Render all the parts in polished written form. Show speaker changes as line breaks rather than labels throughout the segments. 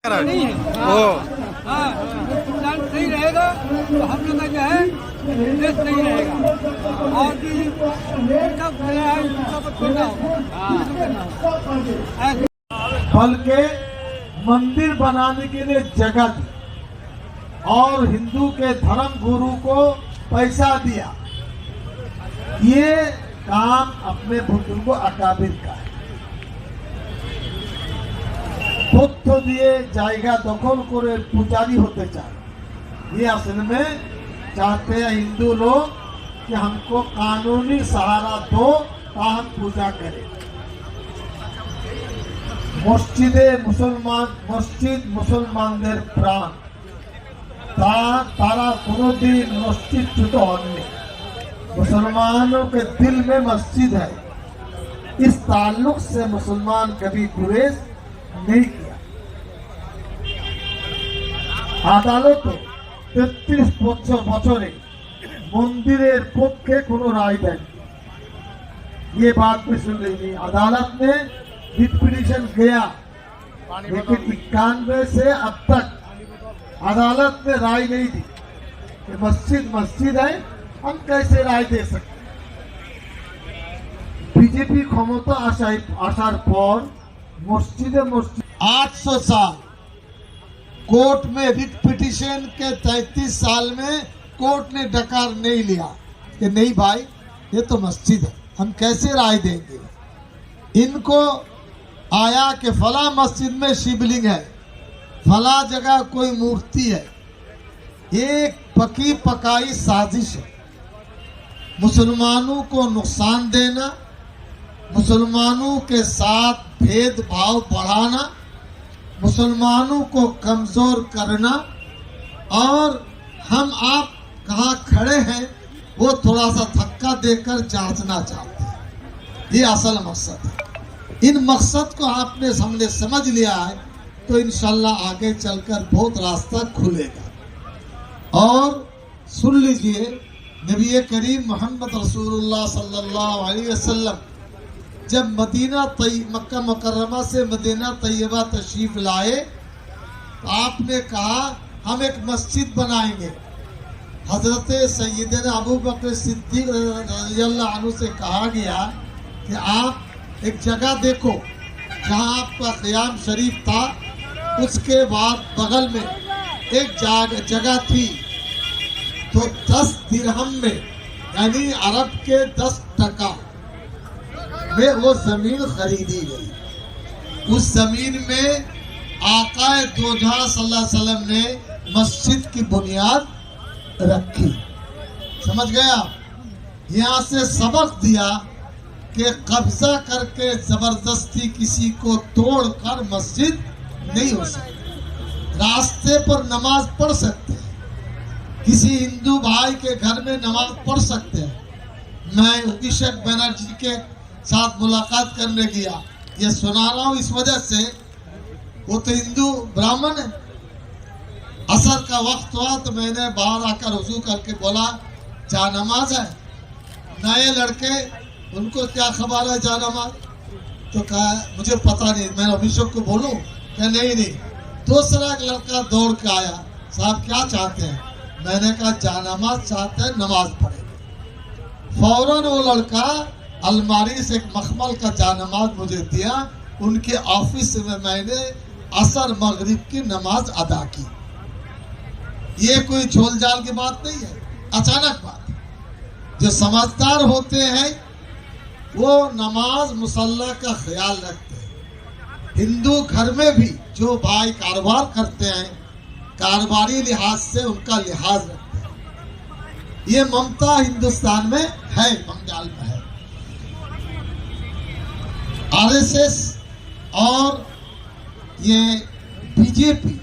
नहीं है। हाँ, संविधान सही रहेगा तो हम लोग का जो है देश सही रहेगा और भी सब छोड़ना होगा।
बल्कि मंदिर बनाने के लिए जगह दी और हिंदू के धर्म गुरु को पैसा दिया। ये काम अपने बुजुर्गो अकाबिर का है। তথ্য দিয়ে জায়গা দখল করে পূজারি होते चाहे, ये असल में चाहते हैं हिंदू लोग कि हमको कानूनी सहारा दो ता हम पूजा करें। মসজিদে মসজিদ মুসলমানদের প্রাণ, तारा कोनोदिन मस्जिद च्युत होने। मुसलमानों के दिल में मस्जिद है, इस ताल्लुक से मुसलमान कभी गुरेज नहीं किया। আদালত 33 বছরে मंदिरेर पक्षे कोनो राय देनी। ये बात भी सुन रही अदालत में रिट पिटीशन गया, लेकिन 91 से अब तक अदालत ने राय नहीं दी कि मस्जिद है, हम कैसे राय दे सकते। बीजेपी क्षमता आसार पर मस्जिद 800 साल कोर्ट में रिट पिटीशन के 33 साल में कोर्ट ने डकार नहीं लिया कि नहीं भाई ये तो मस्जिद है, हम कैसे राय देंगे। इनको आया कि फला मस्जिद में शिवलिंग है, फला जगह कोई मूर्ति है। एक पकी पकाई साजिश है, मुसलमानों को नुकसान देना, मुसलमानों के साथ भेदभाव बढ़ाना, मुसलमानों को कमजोर करना और हम आप कहाँ खड़े हैं वो थोड़ा सा धक्का देकर जांचना चाहते हैं। ये असल मकसद है। इन मकसद को आपने हमने समझ लिया है तो इंशाल्लाह आगे चलकर बहुत रास्ता खुलेगा। और सुन लीजिए, नबी करीम मोहम्मद रसूलुल्लाह सल्लल्लाहु अलैहि वसल्लम जब मक्का मुकर्रमा से मदीना तैयबा तशरीफ लाए तो आपने कहा हम एक मस्जिद बनाएंगे। हजरत सैयदना अबू बकर सिद्दीक रज़ियल्लाहु अन्हु से कहा गया कि आप एक जगह देखो जहां आपका क़याम शरीफ था, उसके बाद बगल में एक जगह थी तो 10 दिरहम में यानी अरब के 10 टका में वो जमीन खरीदी गई। उस जमीन में आकाए दो जहां सल्लल्लाहु अलैहि वसल्लम ने मस्जिद की बुनियाद रखी। समझ गया। यहाँ से सबक दिया कि कब्जा करके जबरदस्ती किसी को तोड़कर मस्जिद नहीं हो सकती। रास्ते पर नमाज पढ़ सकते हैं, किसी हिंदू भाई के घर में नमाज पढ़ सकते हैं। मैं अभिषेक बनर्जी के साथ मुलाकात करने गया, ये सुना रहा हूँ इस वजह से, वो तो हिंदू ब्राह्मण है। असर का वक्त हुआ तो मैंने बाहर आकर वजू करके बोला जा नमाज है। नए लड़के उनको क्या खबर है जा नमाज, तो कहा मुझे पता नहीं, मैंने अभिषेक को बोलूं क्या नहीं। दूसरा एक लड़का दौड़ के आया, साहब क्या चाहते हैं। मैंने कहा जा नमाज चाहते हैं, नमाज पढ़ेंगे। फौरन वो लड़का अलमारी से एक मखमल का जानमाज मुझे दिया। उनके ऑफिस में मैंने असर मगरिब की नमाज अदा की। ये कोई झोल झाल की बात नहीं है, अचानक बात है। जो समझदार होते हैं वो नमाज मुसल्ला का ख्याल रखते हैं। हिंदू घर में भी जो भाई कारोबार करते हैं, कारोबारी लिहाज से उनका लिहाज रखते हैं। ये ममता हिंदुस्तान में है, बंगाल में है। आरएसएस और ये बीजेपी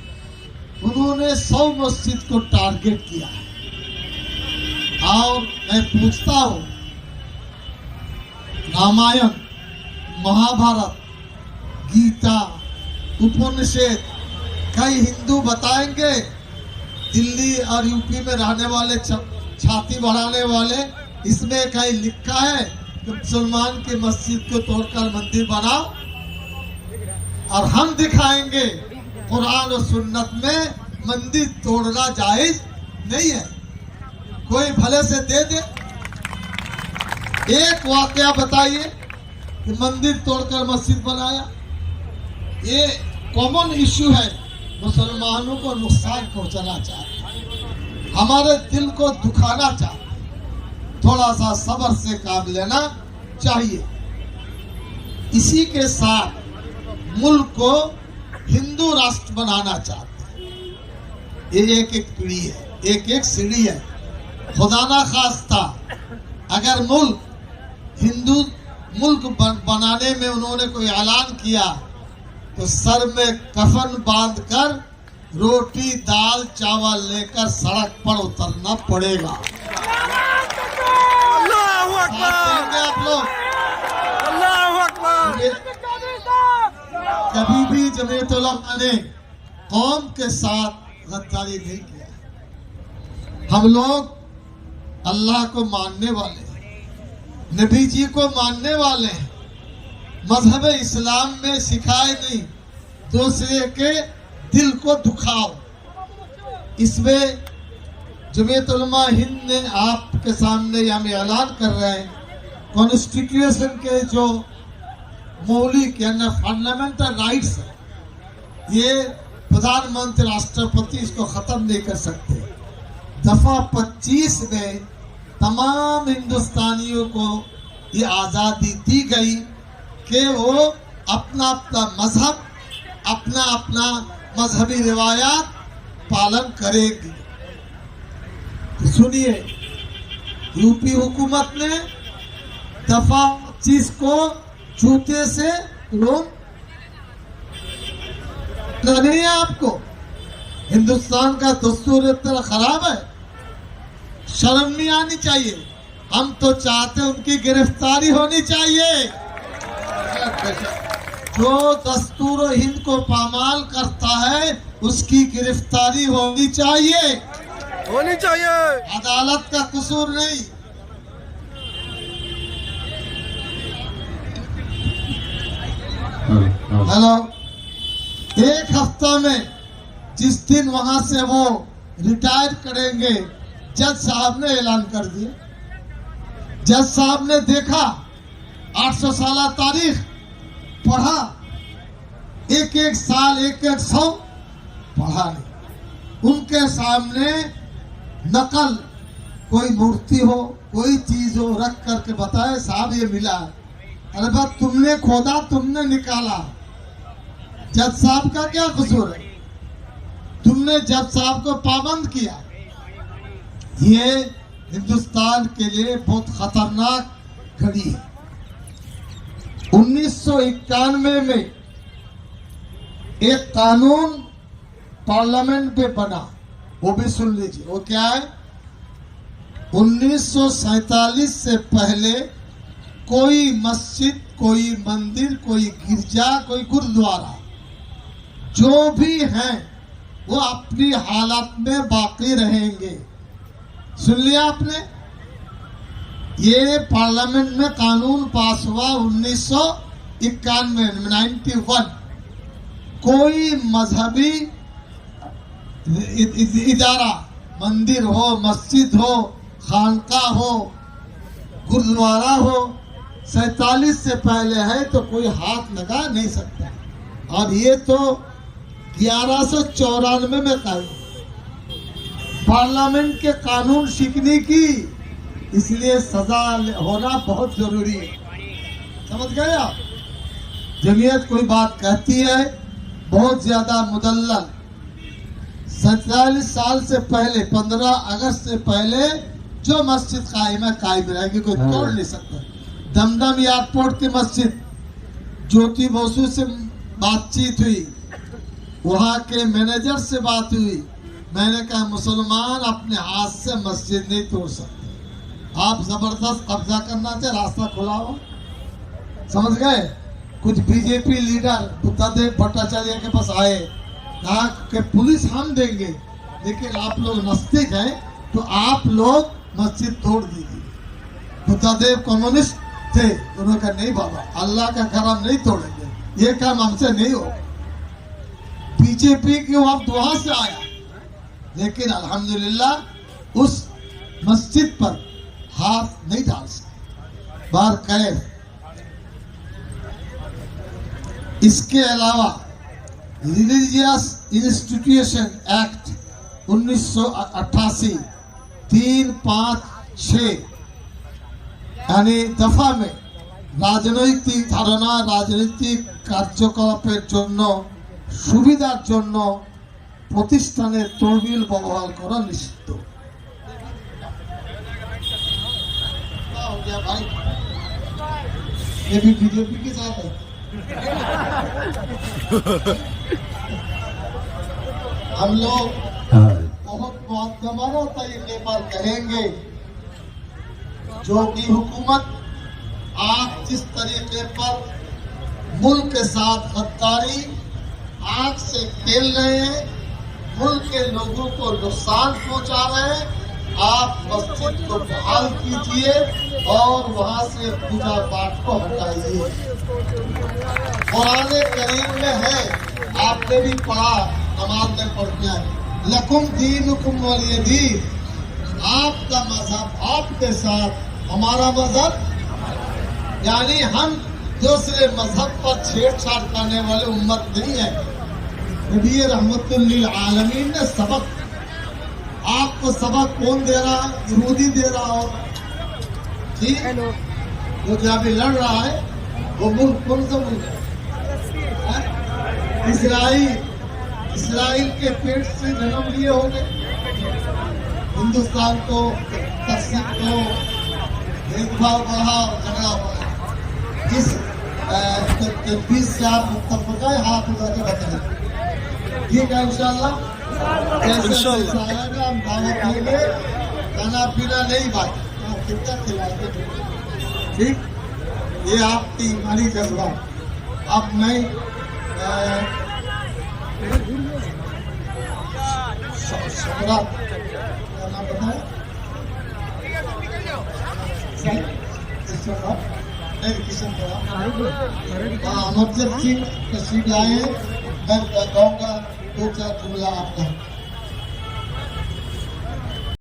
उन्होंने 100 मस्जिद को टारगेट किया है। और मैं पूछता हूं, रामायण, महाभारत, गीता, उपनिषद कई हिंदू बताएंगे? दिल्ली और यूपी में रहने वाले छाती बढ़ाने वाले, इसमें कहीं लिखा है कि मुसलमान की मस्जिद को तोड़कर मंदिर बनाओ? और हम दिखाएंगे कुरान और सुन्नत में मंदिर तोड़ना जायज नहीं है। कोई भले से दे दे। एक वाकया बताइए कि मंदिर तोड़कर मस्जिद बनाया। ये कॉमन इश्यू है। मुसलमानों को नुकसान पहुंचाना चाहते, हमारे दिल को दुखाना चाहते। थोड़ा सा सब्र से काम लेना चाहिए। इसी के साथ मुल्क को हिंदू राष्ट्र बनाना चाहते हैं। ये एक एक पीढ़ी है, एक एक सीढ़ी है। खुदा ना खास्ता अगर मुल्क हिंदू मुल्क बनाने में उन्होंने कोई ऐलान किया तो सर में कफन बांधकर रोटी दाल चावल लेकर सड़क पर उतरना पड़ेगा।
अल्लाहू अकबर,
आप लोग
अल्लाहू अकबर।
कभी भी जमीयत उलमा ने कौम के साथ गद्दारी नहीं किया। हम लोग अल्लाह को मानने वाले हैं, नबी जी को मानने वाले हैं। मजहब इस्लाम में सिखाए नहीं दूसरे के दिल को दुखाओ। इसमें जमीयत उलमा हिंद ने आपके सामने हम ऐलान कर रहे हैं, कॉन्स्टिट्यूशन के जो मौलिक यानी फंडामेंटल राइट्स है, ये प्रधानमंत्री राष्ट्रपति इसको खत्म नहीं कर सकते। दफा 25 में तमाम हिंदुस्तानियों को ये आज़ादी दी गई कि वो अपना अपना मजहब, अपना अपना मजहबी रिवायात पालन करेगी। तो सुनिए, यूपी हुकूमत ने दफा 25 को जूते से लोग नहीं है। आपको हिंदुस्तान का दस्तूर इतना खराब है, शर्म नहीं आनी चाहिए। हम तो चाहते उनकी गिरफ्तारी होनी चाहिए। जो दस्तूर हिंद को पामाल करता है उसकी गिरफ्तारी होनी चाहिए,
होनी चाहिए।
अदालत का कसूर नहीं। हेलो, एक हफ्ता में जिस दिन वहां से वो रिटायर करेंगे, जज साहब ने ऐलान कर दिया। जज साहब ने देखा 800 साल तारीख पढ़ा, एक एक साल एक एक 100 पढ़ा नहीं। उनके सामने नकल कोई मूर्ति हो, कोई चीज हो, रख करके बताए साहब ये मिला। अरे बात तुमने खोदा, तुमने निकाला, जज साहब का क्या कसूर है? तुमने जज साहब को पाबंद किया। ये हिंदुस्तान के लिए बहुत खतरनाक घड़ी है। 1991 में एक कानून पार्लियामेंट में बना, वो भी सुन लीजिए। वो क्या है? 1947 से पहले कोई मस्जिद, कोई मंदिर, कोई गिरजा, कोई गुरुद्वारा जो भी हैं वो अपनी हालत में बाकी रहेंगे। सुन लिया आपने? ये पार्लियामेंट में कानून पास हुआ 1991 में 91। कोई मजहबी इदारा, मंदिर हो, मस्जिद हो, खानका हो, गुरुद्वारा हो, 47 से पहले है तो कोई हाथ लगा नहीं सकता। और ये तो 1194 में कायम। पार्लियामेंट के कानून सीखने की, इसलिए सजा होना बहुत जरूरी है। समझ गए आप? जमीयत कोई बात कहती है बहुत ज्यादा मुदल्लल। 47 साल से पहले, 15 अगस्त से पहले जो मस्जिद कायम है कायम रहेगी, कोई तोड़ नहीं सकता। दमदम एयरपोर्ट की मस्जिद, ज्योति बसु से बातचीत हुई, वहाँ के मैनेजर से बात हुई। मैंने कहा मुसलमान अपने हाथ से मस्जिद नहीं तोड़ सकते। आप जबरदस्त कब्जा करना चाहिए, रास्ता खुला हो। समझ गए? कुछ बीजेपी लीडर बुद्धदेव भट्टाचार्य के पास आए, कहा कि पुलिस हम देंगे, लेकिन आप लोग नास्तिक हैं तो आप लोग मस्जिद तोड़ दीजिए। बुद्धदेव कम्युनिस्ट थे, उन्होंने कहा नहीं बाबा, अल्लाह का घर हम नहीं तोड़ेंगे, ये काम हमसे नहीं होगा। बीजेपी के वक्त वहां से आया, लेकिन अल्हम्दुलिल्लाह उस मस्जिद पर हाथ नहीं डाल सकते। बार कैफ। इसके अलावा रिलीजियस इंस्टीट्यूशन एक्ट 1988 356 यानी दफा में রাজনৈতিক ধারণা রাজনৈতিক কার্যকলাপের জন্য সুবিধার জন্য প্রতিষ্ঠানের তহবিল ব্যবহার করা নিষিদ্ধ। भाई ये भी बीजेपी के साथ है। हम लोग बहुत मुआदमाना तरीके पर कहेंगे जो कि हुकूमत आज जिस तरीके पर मुल्क के साथ गद्दारी आग से खेल रहे हैं, मुल्क के लोगों को नुकसान पहुंचा रहे हैं, आप मस्जिद को बहाल कीजिए और वहां से पूजा पाठ को हटाइए। कुरान करीम में है, आपने भी पढ़ा, नमाज में पढ़ते हैं, लकुम दीनुकुम वलिय दीन। आपका मजहब आपके साथ, हमारा मजहब, यानी हम दूसरे मजहब पर छेड़छाड़ करने वाले उम्मत नहीं है। नबी रहमतुल लिल आलमीन ने सबक, आपको सबक कौन दे रहा है? यहूदी दे रहा हो, ठीक? जो जहाँ भी लड़ रहा है वो मुल्क कौन सा मुल्क है? इसराइल के पेट से जन्म लिए होंगे। हिंदुस्तान को तकसीम को भेदभाव बढ़ा और झगड़ा बढ़ा। इस 20 से आप मुतफ़क़ है, हाथ उठा के बताएं, ठीक है? इंशाल्लाह जैसे आएगा हम दावत देंगे, खाना पीना नहीं बात, कितना खिलाएंगे, ठीक? ये आपकी हमारी जज्बा। अब मैं शकरा क्या नाम बताए? किशन अमरजद सिंह तशरीफ लाए हैं। मैं कहूँगा 2-4 जुमला आपका।